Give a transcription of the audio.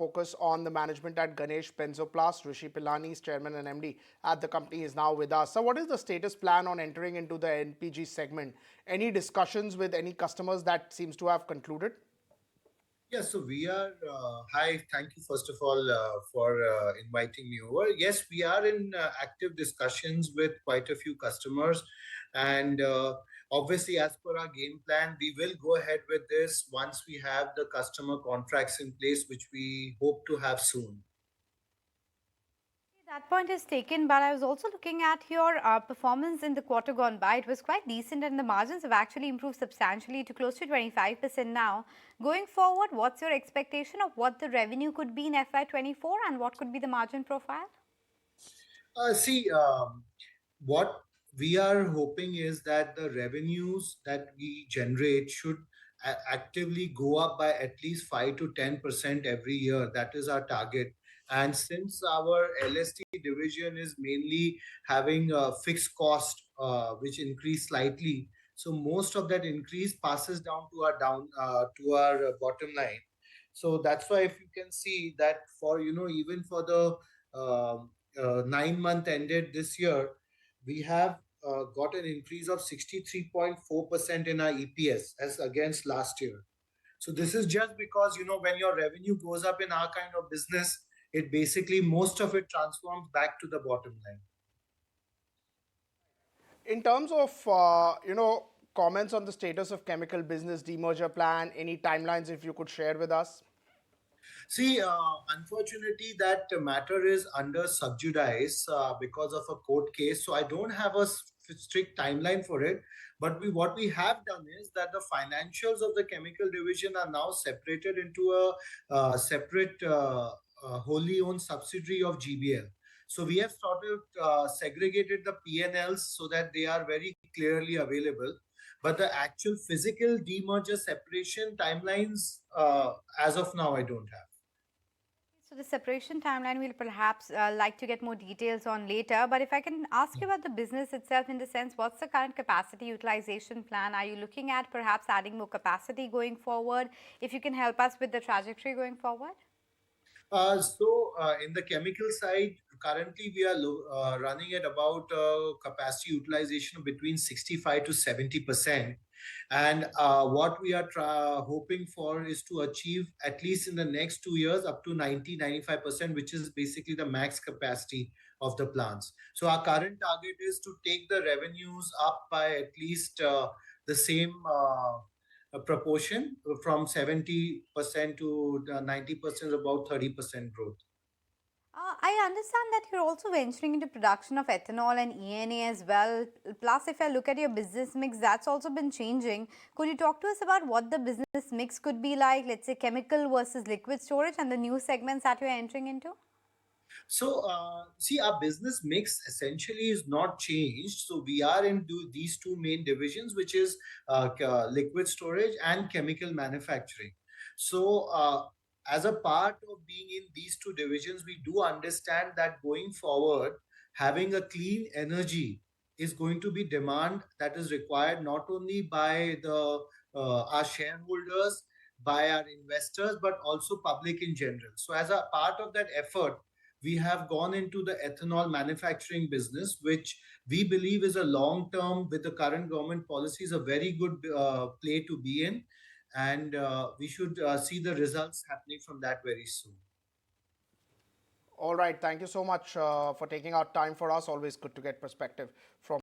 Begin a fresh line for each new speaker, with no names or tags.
focus on the management at Ganesh Benzoplast. Rishi Pilani, Chairman and MD at the company, is now with us. So what is the status plan on entering into the NPG segment? Any discussions with any customers that seems to have concluded?
Yeah, so we are, hi, thank you first of all for inviting me over. Yes, we are in active discussions with quite a few customers. And obviously, as per our game plan, we will go ahead with this once we have the customer contracts in place, which we hope to have soon.
That point is taken, but I was also looking at your performance in the quarter gone by. It was quite decent, and the margins have actually improved substantially to close to 25% now. Going forward, what's your expectation of what the revenue could be in FY24 and what could be the margin profile?
What we are hoping is that the revenues that we generate should actively go up by at least 5 to 10% every year. That is our target. And since our LST division is mainly having a fixed cost, which increased slightly, so most of that increase passes down to our bottom line. So that's why if you can see that for even for the 9 month ended this year, we have got an increase of 63.4% in our EPS as against last year. So this is just because, when your revenue goes up in our kind of business, it basically, most of it transforms back to the bottom line.
In terms of, comments on the status of chemical business demerger plan, any timelines if you could share with us?
See, unfortunately, that matter is under sub judice because of a court case. So I don't have a strict timeline for it. But what we have done is that the financials of the chemical division are now separated into a separate wholly owned subsidiary of GBL. So we have sort of segregated the P&Ls so that they are very clearly available. But the actual physical demerger separation timelines, as of now, I don't have.
So the separation timeline we'll perhaps like to get more details on later. But if I can ask you about the business itself, in the sense, what's the current capacity utilization plan? Are you looking at perhaps adding more capacity going forward? If you can help us with the trajectory going forward.
In the chemical side, currently we are running at about capacity utilization between 65 to 70%. And what we are hoping for is to achieve, at least in the next 2 years, up to 90-95%, which is basically the max capacity of the plants. So our current target is to take the revenues up by at least the same proportion, from 70% to 90%, about 30% growth.
I understand that you're also venturing into production of ethanol and ENA as well. Plus, if I look at your business mix, that's also been changing. Could you talk to us about what the business mix could be like, let's say chemical versus liquid storage, and the new segments that you're entering into?
So, see, our business mix essentially is not changed. So, we are in these two main divisions, which is liquid storage and chemical manufacturing. So, as a part of being in these two divisions, we do understand that going forward, having a clean energy is going to be demand that is required not only by our shareholders, by our investors, but also public in general. So, as a part of that effort, we have gone into the ethanol manufacturing business, which we believe is a long term, with the current government policies, a very good play to be in. And we should see the results happening from that very soon.
All right. Thank you so much for taking out time for us. Always good to get perspective from